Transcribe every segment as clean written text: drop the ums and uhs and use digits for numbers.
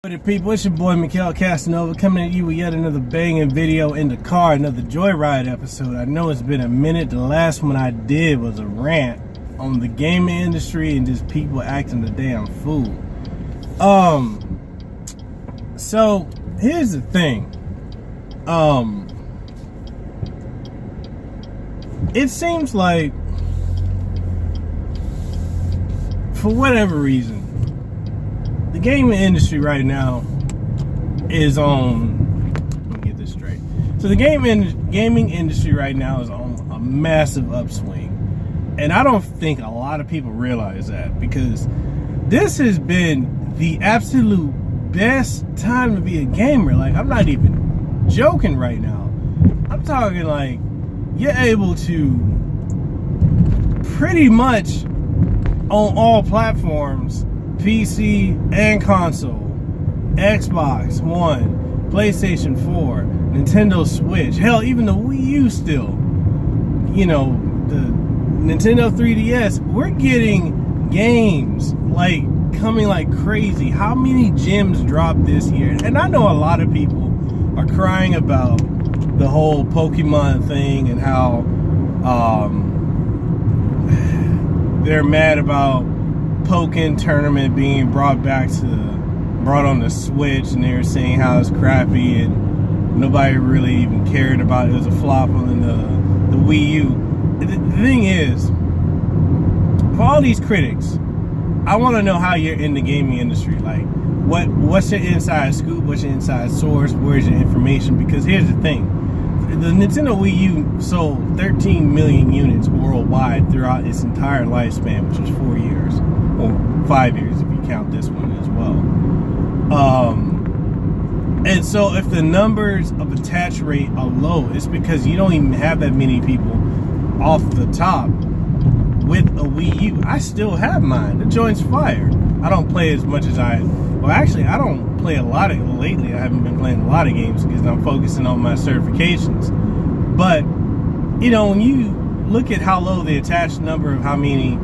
What up, people? It's your boy Mikhail Casanova coming at you with yet another banging video in the car, another Joyride episode. I know it's been a minute. The last one I did was a rant on the gaming industry and just people acting the damn fool. So here's the thing. It seems like for whatever reason, the gaming industry right now is on, let me get this straight. So the gaming industry right now is on a massive upswing. And I don't think a lot of people realize that, because this has been the absolute best time to be a gamer. Like, I'm not even joking right now. I'm talking like you're able to pretty much on all platforms, PC and console, Xbox One, PlayStation 4, Nintendo Switch, hell, even the Wii U still, you know, the Nintendo 3DS, we're getting games like coming like crazy. How many gems dropped this year? And I know a lot of people are crying about the whole Pokemon thing and how they're mad about Pokken tournament being brought on the Switch, and they were saying how it's crappy and nobody really even cared about it. It was a flop on the Wii U. The thing is, for all these critics, I want to know how you're in the gaming industry. Like, what's your inside scoop? What's your inside source? Where's your information? Because here's the thing. The Nintendo Wii U sold 13 million units worldwide throughout its entire lifespan, which was 4 years. Or 5 years if you count this one as well. And so if the numbers of attach rate are low, it's because you don't even have that many people off the top with a Wii U. I still have mine. The joint's fire. I don't play as much as I don't play a lot of lately. I haven't been playing a lot of games because I'm focusing on my certifications. But you know, when you look at how low the attached number of how many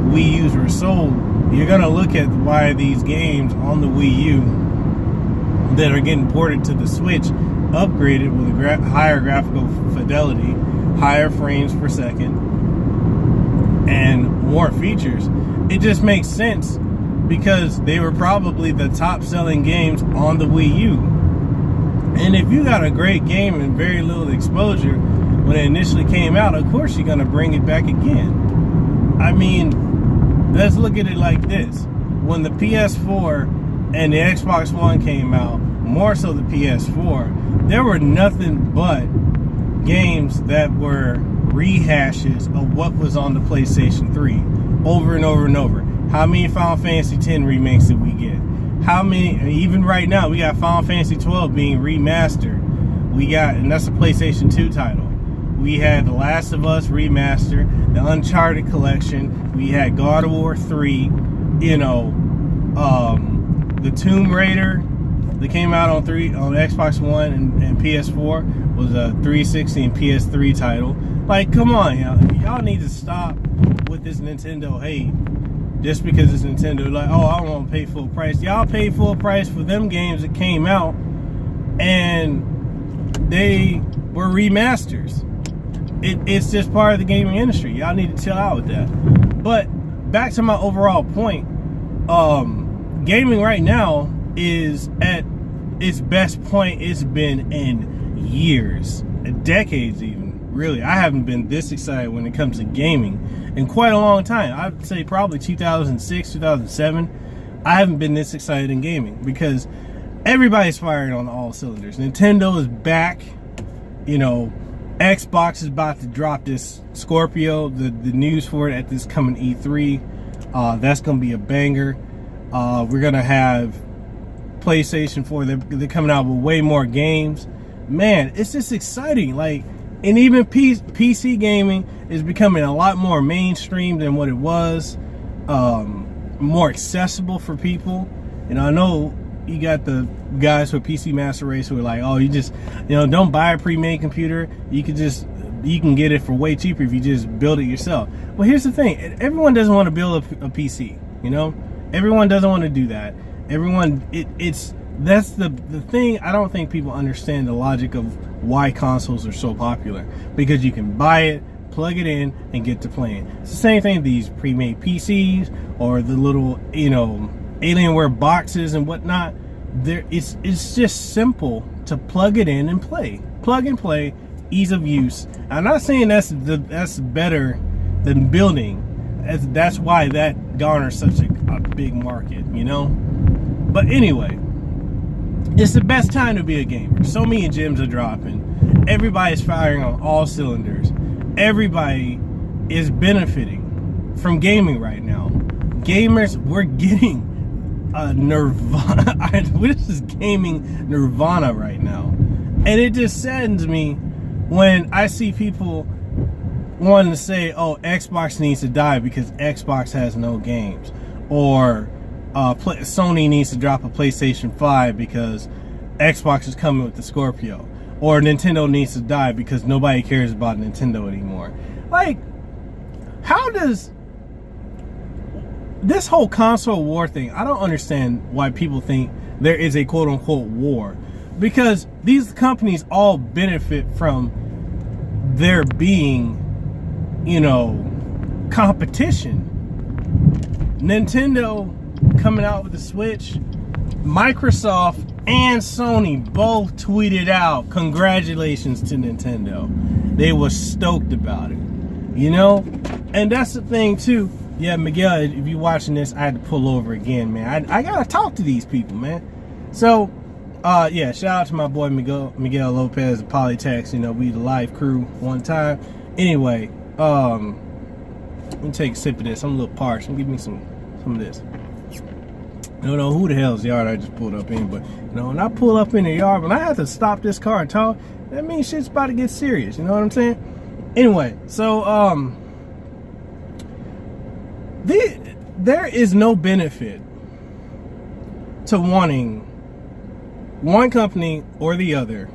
Wii U's were sold, you're gonna look at why these games on the Wii U that are getting ported to the Switch, upgraded with a higher graphical fidelity, higher frames per second, and more features. It just makes sense because they were probably the top selling games on the Wii U. And if you got a great game and very little exposure when it initially came out, of course you're gonna bring it back again. I mean, let's look at it like this. When the PS4 and the Xbox One came out, more so the PS4, there were nothing but games that were rehashes of what was on the PlayStation 3 over and over and over. How many Final Fantasy X remakes did we get? How many, even right now, we got Final Fantasy 12 being remastered. We got, and that's a PlayStation 2 title. We had The Last of Us remastered, the Uncharted collection. We had God of War 3, you know, the Tomb Raider that came out on Xbox One and PS4 was a 360 and PS3 title. Like, come on, y'all need to stop with this Nintendo hate. Just because it's Nintendo, like, oh, I don't want to pay full price. Y'all pay full price for them games that came out and they were remasters. It's just part of the gaming industry. Y'all need to chill out with that. But back to my overall point, gaming right now is at its best point it's been in years, decades even. Really, I haven't been this excited when it comes to gaming in quite a long time. I'd say probably 2006, 2007. I haven't been this excited in gaming because everybody's firing on all cylinders. Nintendo is back. You know, Xbox is about to drop this Scorpio, the news for it at this coming E3. That's going to be a banger. We're going to have PlayStation 4. They're coming out with way more games. Man, it's just exciting. Like, and even PC gaming is becoming a lot more mainstream than what it was. More accessible for people. And I know you got the guys for PC Master Race who are like, oh, you just, you know, don't buy a pre-made computer. You can get it for way cheaper if you just build it yourself. Well, here's the thing. Everyone doesn't want to build a PC, you know? Everyone doesn't want to do that. Everyone, that's the thing. I don't think people understand the logic of why consoles are so popular, because you can buy it, plug it in, and get to playing. It's the same thing with these pre-made PCs or the little, Alienware boxes and whatnot. It's just simple to plug it in and play. Plug and play, ease of use. I'm not saying that's better than building. That's why that garners such a big market, But anyway, it's the best time to be a gamer. So many gems are dropping. Everybody's firing on all cylinders. Everybody is benefiting from gaming right now. Gamers, we're getting nirvana. This is gaming nirvana right now. And it just saddens me when I see people wanting to say, oh, Xbox needs to die because Xbox has no games. Or Sony needs to drop a PlayStation 5 because Xbox is coming with the Scorpio. Or Nintendo needs to die because nobody cares about Nintendo anymore. Like, how does this whole console war thing, I don't understand why people think there is a quote-unquote war. Because these companies all benefit from there being, competition. Nintendo coming out with the Switch, Microsoft and Sony both tweeted out congratulations to Nintendo. They were stoked about it, and that's the thing too. Yeah, Miguel, if you're watching this, I had to pull over again, man. I gotta talk to these people, man. So yeah, shout out to my boy Miguel Lopez of Polytex. We the live crew one time. Anyway, let me take a sip of this. I'm a little parched. Give me some of this. I don't know who the hell's yard I just pulled up in, but when I pull up in the yard, when I have to stop this car and talk, that means shit's about to get serious. You know what I'm saying? Anyway, so there is no benefit to wanting one company or the other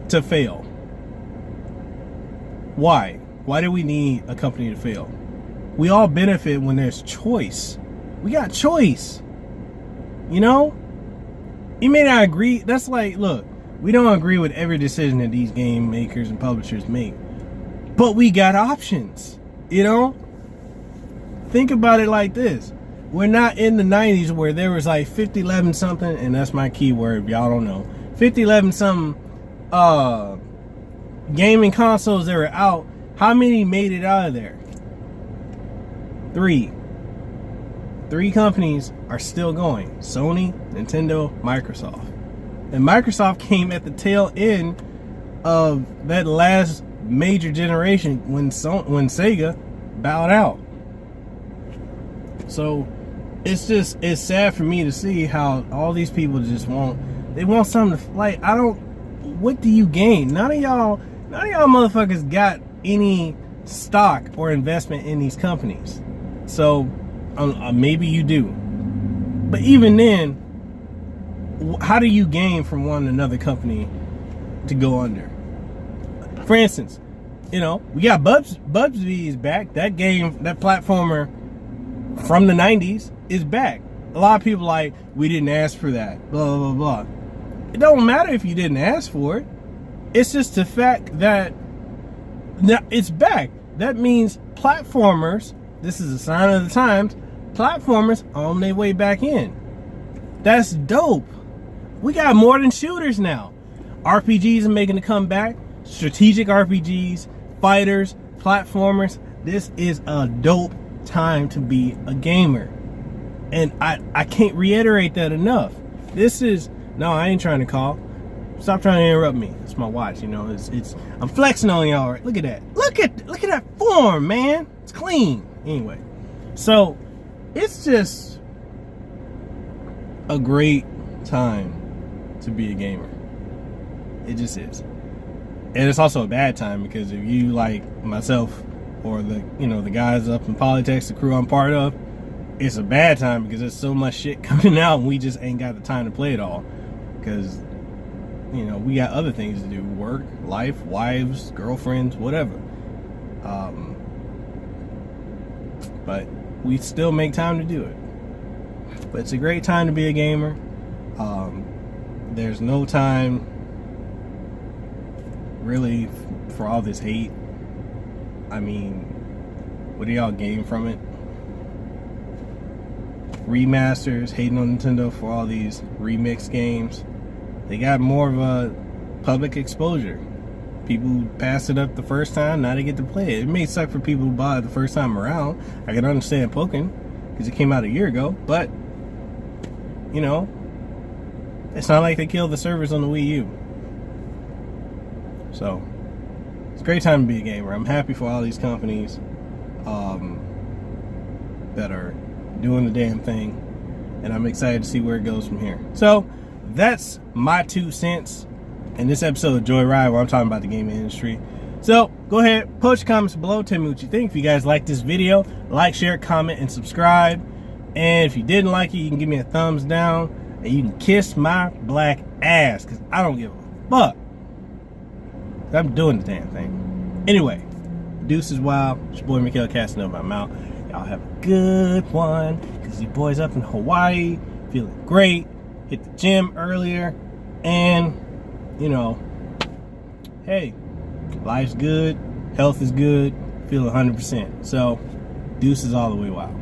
to fail. Why? Why do we need a company to fail? We all benefit when there's choice. We got choice. You may not agree. That's like, look, we don't agree with every decision that these game makers and publishers make, but we got options. Think about it like this. We're not in the 90s where there was like 5011 something, and that's my keyword if y'all don't know. 5011 something gaming consoles that were out. How many made it out of there? 3. 3 companies are still going. Sony, Nintendo, Microsoft. And Microsoft came at the tail end of that last major generation when Sega bowed out. So it's sad for me to see how all these people just want something to, like, what do you gain? None of y'all motherfuckers got any stock or investment in these companies. So maybe you do, but even then, how do you gain from wanting another company to go under? For instance, we got Bubsy is back. That game, that platformer from the 90s is back. A lot of people like, we didn't ask for that, blah blah blah. It don't matter if you didn't ask for it. It's just the fact that it's back. That means platformers, this is a sign of the times, platformers are on their way back in. That's dope. We got more than shooters now. RPGs are making a comeback. Strategic RPGs, fighters, platformers. This is a dope time to be a gamer. And I can't reiterate that enough. No, I ain't trying to call. Stop trying to interrupt me. It's my watch, I'm flexing on y'all. Right? Look at that. Look at that form, man. It's clean. Anyway, so it's just a great time to be a gamer. It just is. And it's also a bad time because if you, like myself or the guys up in Polytex, the crew I'm part of, it's a bad time because there's so much shit coming out and we just ain't got the time to play it all. Because we got other things to do: work, life, wives, girlfriends, whatever. But we still make time to do it. But it's a great time to be a gamer. There's no time really for all this hate. I mean, what do y'all gain from it? Remasters, hating on Nintendo for all these remix games. They got more of a public exposure. People passed it up the first time, now they get to play it. It may suck for people who bought it the first time around. I can understand poking, because it came out a year ago, but, you know, it's not like they killed the servers on the Wii U. So, it's a great time to be a gamer. I'm happy for all these companies that are doing the damn thing, and I'm excited to see where it goes from here. So, that's my 2 cents in this episode of JOYRYD, where I'm talking about the gaming industry. So, go ahead, post your comments below, tell me what you think. If you guys like this video, like, share, comment, and subscribe. And if you didn't like it, you can give me a thumbs down, and you can kiss my black ass, because I don't give a fuck. I'm doing the damn thing. Anyway, deuces wild. It's your boy Mikhail Casanova. I'm out. Y'all have a good one, because your boy's up in Hawaii, feeling great. Hit the gym earlier, and, you know, hey, life's good, health is good, feel 100%. So, deuces all the way wild.